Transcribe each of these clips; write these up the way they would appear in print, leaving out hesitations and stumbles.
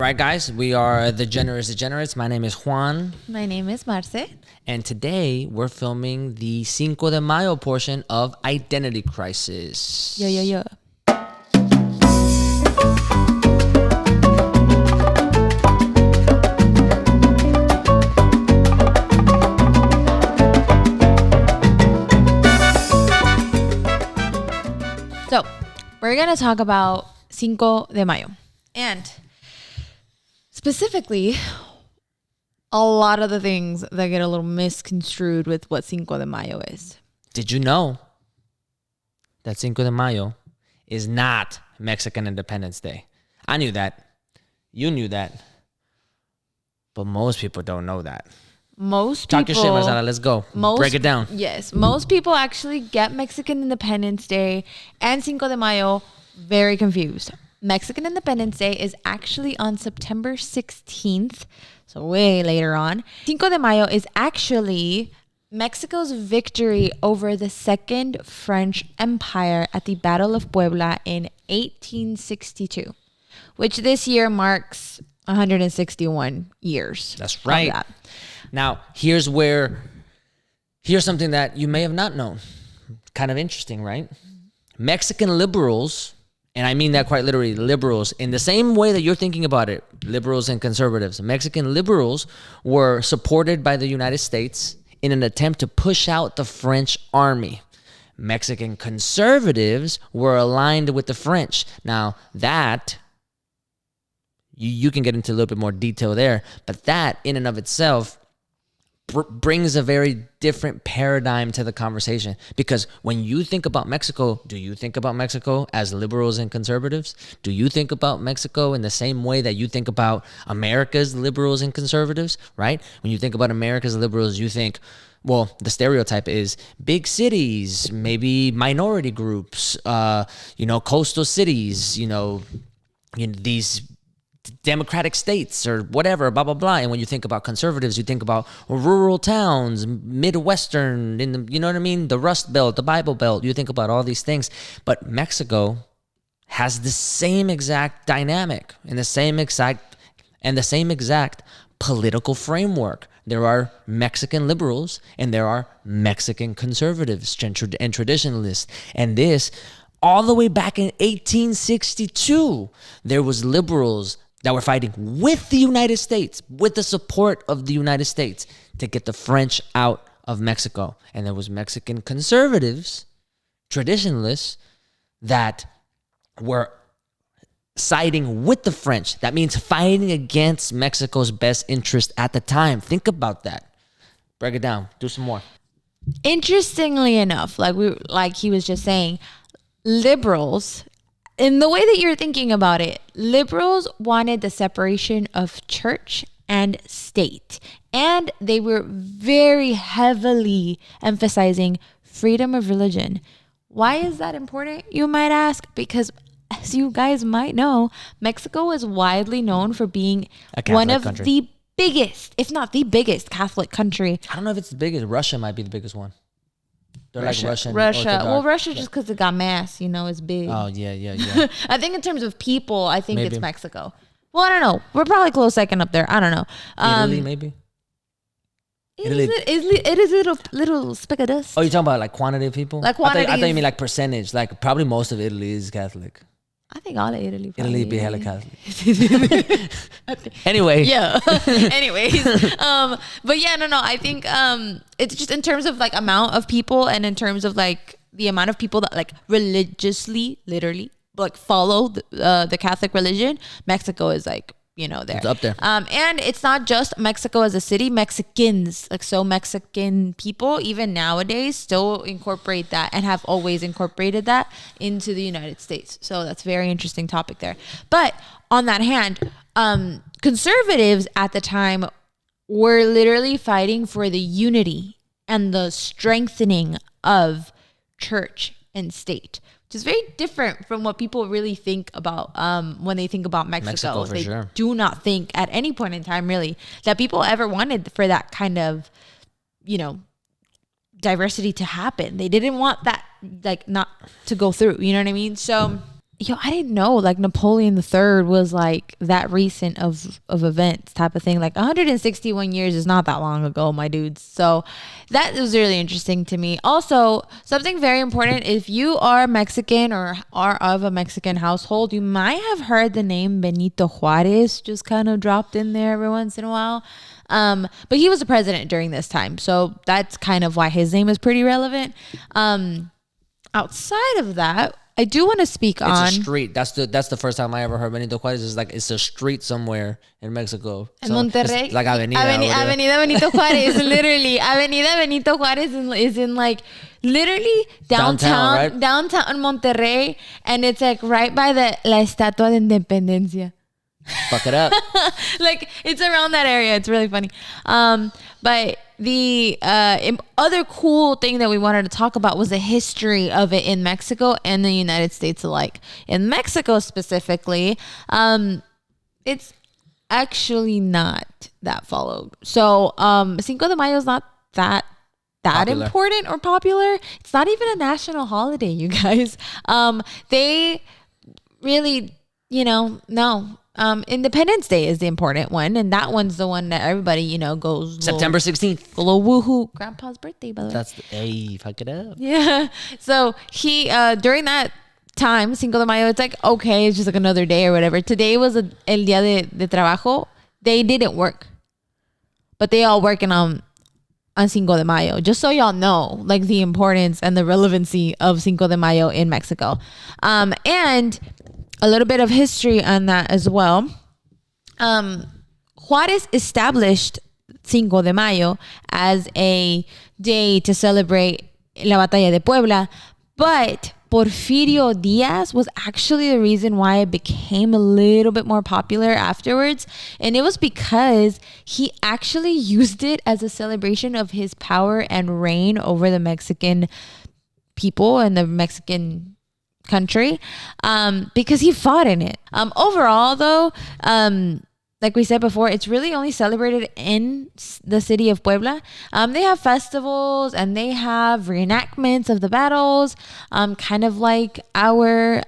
Right, guys, we are the Generous Degenerates. My name is Juan. My name is Marce. And today we're filming the Cinco de Mayo portion of Identity Crisis. Yo. So, we're going to talk about Cinco de Mayo. And specifically, a lot of the things that get a little misconstrued with what Cinco de Mayo is. Did you know that Cinco de Mayo is not Mexican Independence Day? I knew that. You knew that. But most people don't know that. Talk your shit, Marzala. Let's go. Break it down. Yes. Most people actually get Mexican Independence Day and Cinco de Mayo very confused. Mexican Independence Day is actually on September 16th, so way later on. Cinco de Mayo is actually Mexico's victory over the Second French Empire at the Battle of Puebla in 1862, which this year marks 161 years. That's right. Now, here's something that you may have not known. Kind of interesting, right? Mexican liberals, and I mean that quite literally, liberals, in the same way that you're thinking about it, liberals and conservatives, Mexican liberals were supported by the United States in an attempt to push out the French army. Mexican conservatives were aligned with the French. Now, that, you can get into a little bit more detail there, but that in and of itself brings a very different paradigm to the conversation, because when you think about Mexico, do you think about Mexico as liberals and conservatives? Do you think about Mexico in the same way that you think about America's liberals and conservatives, right? When you think about America's liberals, you think, well, the stereotype is big cities, maybe minority groups, coastal cities, these democratic states or whatever, blah, blah, blah. And when you think about conservatives, you think about rural towns, Midwestern, you know what I mean? The Rust Belt, the Bible Belt. You think about all these things. But Mexico has the same exact dynamic and the same exact political framework. There are Mexican liberals and there are Mexican conservatives and traditionalists. And this, all the way back in 1862, there was liberals that were fighting with the United States, with the support of the United States, to get the French out of Mexico. And there was Mexican conservatives, traditionalists, that were siding with the French. That means fighting against Mexico's best interest at the time. Think about that. Break it down. Do some more. Interestingly enough, like he was just saying, liberals, in the way that you're thinking about it, liberals wanted the separation of church and state. And they were very heavily emphasizing freedom of religion. Why is that important, you might ask? Because as you guys might know, Mexico is widely known for being one of the biggest, if not the biggest, Catholic country. I don't know if it's the biggest. Russia might be the biggest one. They're Russia. like Russian. Russia. Well, Russia just because it got mass, is big. Oh, yeah. I think in terms of people, I think it's Mexico. Well, I don't know. We're probably close second up there. I don't know. Italy, maybe? It is a little speck of dust. Oh, you're talking about like quantity of people? Like quantity. I thought you mean like percentage. Like probably most of Italy is Catholic. I think all of Italy. Italy be hella Catholic. Anyway. Yeah. Anyways. But yeah, no. I think it's just in terms of like amount of people and in terms of like the amount of people that like religiously, literally, like follow the Catholic religion. Mexico is like, there. It's up there. And it's not just Mexico as a city. Mexicans, Mexican people, even nowadays, still incorporate that and have always incorporated that into the United States. So that's a very interesting topic there. But on that hand, conservatives at the time were literally fighting for the unity and the strengthening of church and state, which is very different from what people really think about when they think about Mexico. For they sure. do not think at any point in time really that people ever wanted for that kind of, diversity to happen. They didn't want that like not to go through. You know what I mean? So I didn't know like Napoleon III was like that recent of events type of thing. Like 161 years is not that long ago, my dudes. So that was really interesting to me. Also, something very important, if you are Mexican or are of a Mexican household, you might have heard the name Benito Juarez just kind of dropped in there every once in a while. But he was the president during this time. So that's kind of why his name is pretty relevant. Outside of that, I do want to speak on... It's a street. That's the first time I ever heard Benito Juarez. It's like it's a street somewhere in Mexico. In Monterrey. It's like Avenida. Avenida Benito Juarez. Literally. Avenida Benito Juarez is in like literally downtown right? Downtown Monterrey. And it's like right by la Estatua de Independencia. Fuck it up. Like it's around that area. It's really funny. But the other cool thing that we wanted to talk about was the history of it in Mexico and the United States alike. In Mexico specifically, it's actually not that followed. So Cinco de Mayo is not that popular. Important or popular. It's not even a national holiday, you guys. They really, no. Independence Day is the important one, and that one's the one that everybody, goes September 16th. A little woohoo. Grandpa's birthday, by the way. That's hey, fuck it up. Yeah. So he during that time, Cinco de Mayo, it's like okay, it's just like another day or whatever. Today was el día de trabajo. They didn't work, but they all working on Cinco de Mayo. Just so y'all know, like the importance and the relevancy of Cinco de Mayo in Mexico, and a little bit of history on that as well. Juarez established Cinco de Mayo as a day to celebrate La Batalla de Puebla, but Porfirio Diaz was actually the reason why it became a little bit more popular afterwards. And it was because he actually used it as a celebration of his power and reign over the Mexican people and the Mexican country, because he fought in it. Overall though, like we said before, it's really only celebrated in the city of Puebla. They have festivals and they have reenactments of the battles, kind of like our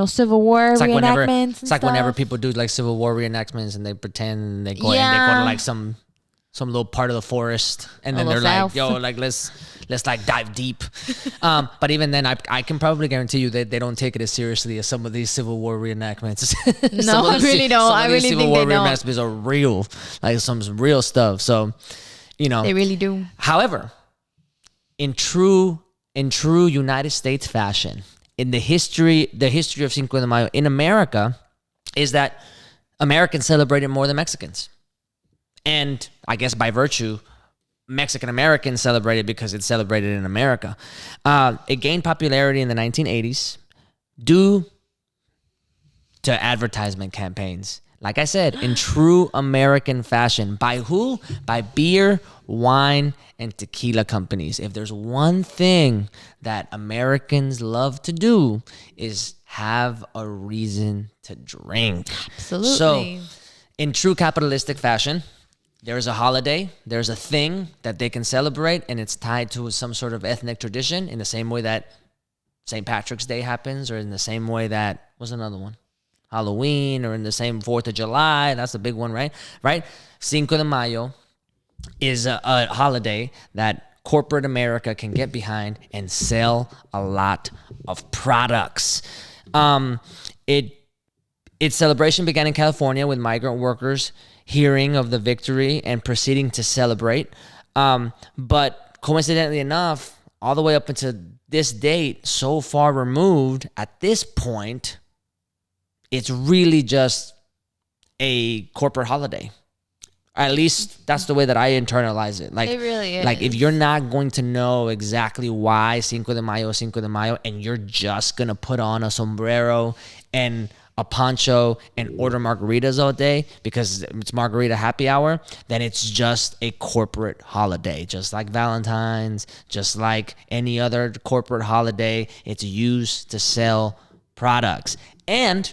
Civil War reenactments. It's like whenever people do like Civil War reenactments and they pretend they go to like some little part of the forest, and then they're like, yo, like let's like dive deep. But even then, I can probably guarantee you that they don't take it as seriously as some of these Civil War reenactments. No, I really don't. I really think they don't. Civil War reenactments are real, like some real stuff. So, they really do. However, in true United States fashion, in the history of Cinco de Mayo in America is that Americans celebrate it more than Mexicans. And I guess by virtue, Mexican Americans celebrate it because it's celebrated in America. It gained popularity in the 1980s due to advertisement campaigns. Like I said, in true American fashion. By who? By beer, wine, and tequila companies. If there's one thing that Americans love to do is have a reason to drink. Absolutely. So, in true capitalistic fashion, there's a holiday, there's a thing that they can celebrate, and it's tied to some sort of ethnic tradition in the same way that St. Patrick's Day happens, or in the same way that, what's another one? Halloween, or in the same 4th of July. That's the big one, right? Right? Cinco de Mayo is a holiday that corporate America can get behind and sell a lot of products. Its celebration began in California with migrant workers hearing of the victory and proceeding to celebrate. But coincidentally enough, all the way up until this date, so far removed, at this point, it's really just a corporate holiday. At least that's the way that I internalize it. Like, it really is. Like if you're not going to know exactly why Cinco de Mayo, and you're just going to put on a sombrero and a poncho and order margaritas all day because it's margarita happy hour, then it's just a corporate holiday. Just like Valentine's, just like any other corporate holiday, it's used to sell products. And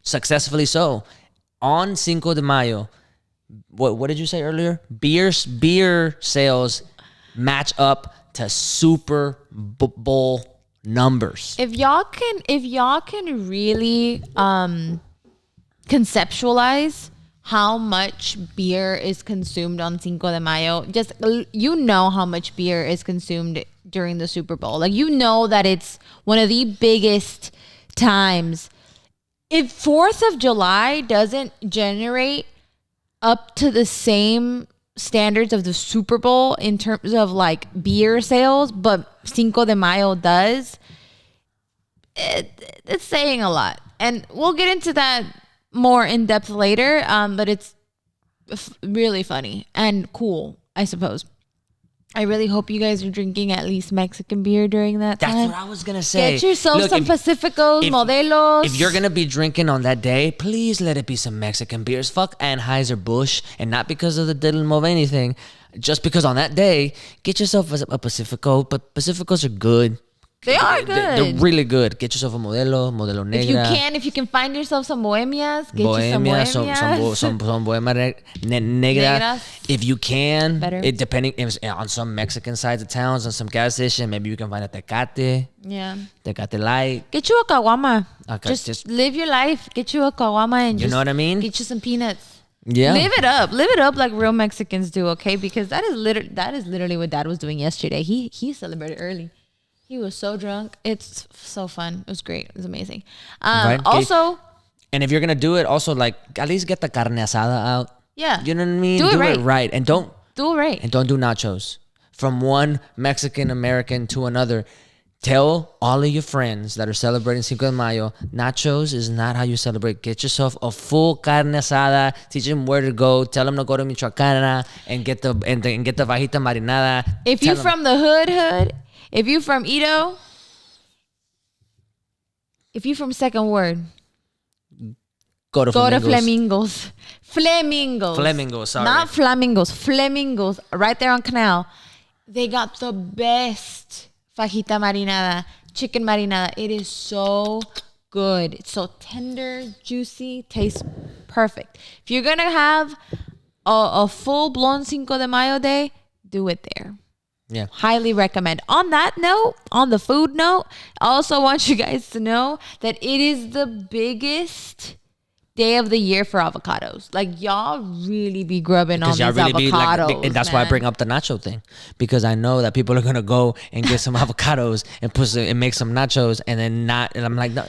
successfully so. On Cinco de Mayo, what did you say earlier? Beer sales match up to Super Bowl numbers. If y'all can really conceptualize how much beer is consumed on Cinco de Mayo, just how much beer is consumed during the Super Bowl. Like, that it's one of the biggest times. If 4th of July doesn't generate up to the same standards of the Super Bowl in terms of like beer sales, but Cinco de Mayo does, it's saying a lot. And we'll get into that more in depth later, but it's really funny and cool, I suppose. I really hope you guys are drinking at least Mexican beer during that time. That's what I was going to say. Get yourself some Pacificos, Modelos. If you're going to be drinking on that day, please let it be some Mexican beers. Fuck Anheuser-Busch. And not because of the didn't move anything. Just because on that day, get yourself a Pacifico. But Pacificos are good. They are good. They're really good. Get yourself a Modelo Negra. If you can find yourself some Bohemias, get you some Bohemias. Some Bohemia Negra. Negras. If you can, Better. depending on some Mexican sides of towns, on some gas station, maybe you can find a Tecate. Yeah. Tecate Light. Get you a caguama. Okay, just live your life. Get you a caguama and you know what I mean? Get you some peanuts. Yeah. Live it up. Live it up like real Mexicans do, okay? Because that is literally what Dad was doing yesterday. He celebrated early. He was so drunk. It's so fun. It was great. It was amazing. Right. Also, and if you're gonna do it, also like at least get the carne asada out. yeah, You know what I mean? Do it right. And don't do it right. And don't do nachos. From one Mexican American to another, tell all of your friends that are celebrating Cinco de Mayo, nachos is not how you celebrate. Get yourself a full carne asada. Teach them where to go. Tell them to go to Michoacana and get the fajita marinada. If you're from the hood, if you from Edo, if you from Second Word, go to Flamingos. Flamingos, sorry. Not Flamingos. Flamingos, right there on Canal. They got the best fajita marinada, chicken marinada. It is so good. It's so tender, juicy, tastes perfect. If you're going to have a full-blown Cinco de Mayo day, do it there. Yeah. Highly recommend. On that note, on the food note, I also want you guys to know that it is the biggest day of the year for avocados. Like, y'all really be grubbing on these avocados. And that's why I bring up the nacho thing, because I know that people are gonna go and get some avocados and make some nachos and then not. And I'm like, no,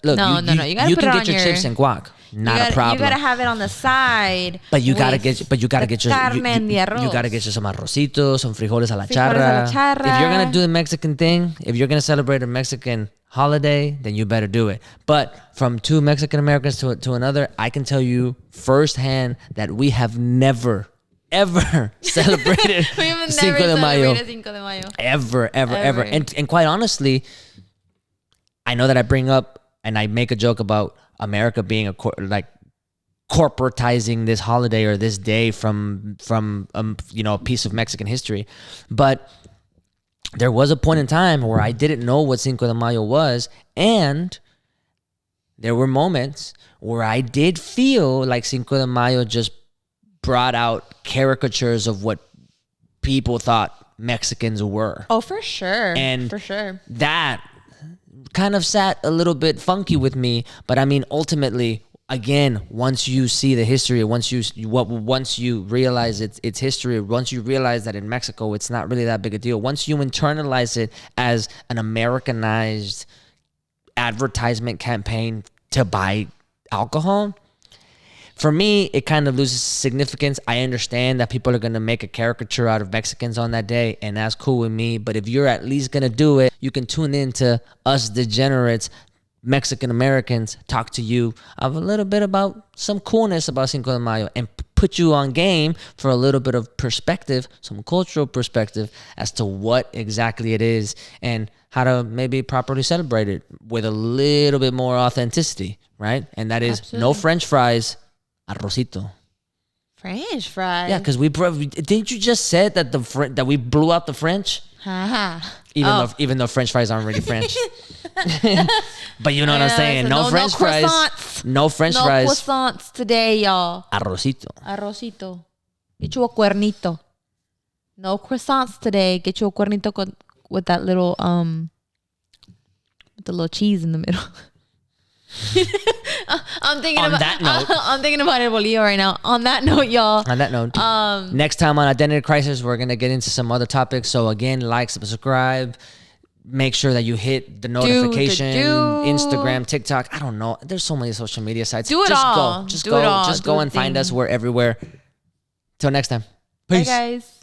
look, no. You gotta put it on get your chips and guac. Not a problem. You gotta have it on the side. But you gotta get you gotta get your carne and the arroz. you gotta get you some arrocitos, some frijoles a la charra. If you're gonna do the Mexican thing, if you're gonna celebrate a Mexican holiday, then you better do it. But from two Mexican Americans to another, I can tell you firsthand that we have never ever celebrated Cinco de Mayo. Ever. And quite honestly, I know that I bring up and I make a joke about America being corporatizing this holiday or this day from a piece of Mexican history, but there was a point in time where I didn't know what Cinco de Mayo was, and there were moments where I did feel like Cinco de Mayo just brought out caricatures of what people thought Mexicans were. Oh, for sure. And for sure. That kind of sat a little bit funky with me, but I mean, ultimately, again, once you see the history, once you realize its history, once you realize that in Mexico it's not really that big a deal, once you internalize it as an Americanized advertisement campaign to buy alcohol, for me, it kind of loses significance. I understand that people are going to make a caricature out of Mexicans on that day, and that's cool with me. But if you're at least going to do it, you can tune in to us degenerates, Mexican Americans, talk to you of a little bit about some coolness about Cinco de Mayo and put you on game for a little bit of perspective, some cultural perspective as to what exactly it is and how to maybe properly celebrate it with a little bit more authenticity, right? And that is Absolutely. No French fries, arrocito. French fries. Yeah, because didn't you just said that that we blew out the French? Even though French fries aren't really French. But you know what I'm saying? So no French fries. Croissants. No French fries. No croissants today, y'all. Arrocito. Get you a cuernito. No croissants today. Get you a cuernito with that little with the little cheese in the middle. I'm thinking On about that note. I'm thinking about El Bolillo right now. On that note, y'all. On that note, next time on Identity Crisis, we're gonna get into some other topics. So again, like, subscribe. Make sure that you hit the notification. Instagram, TikTok. I don't know. There's so many social media sites. Do it all. Just Do it all. Just Do go a and find thing. us. We're everywhere. Till next time. Bye, Peace. guys.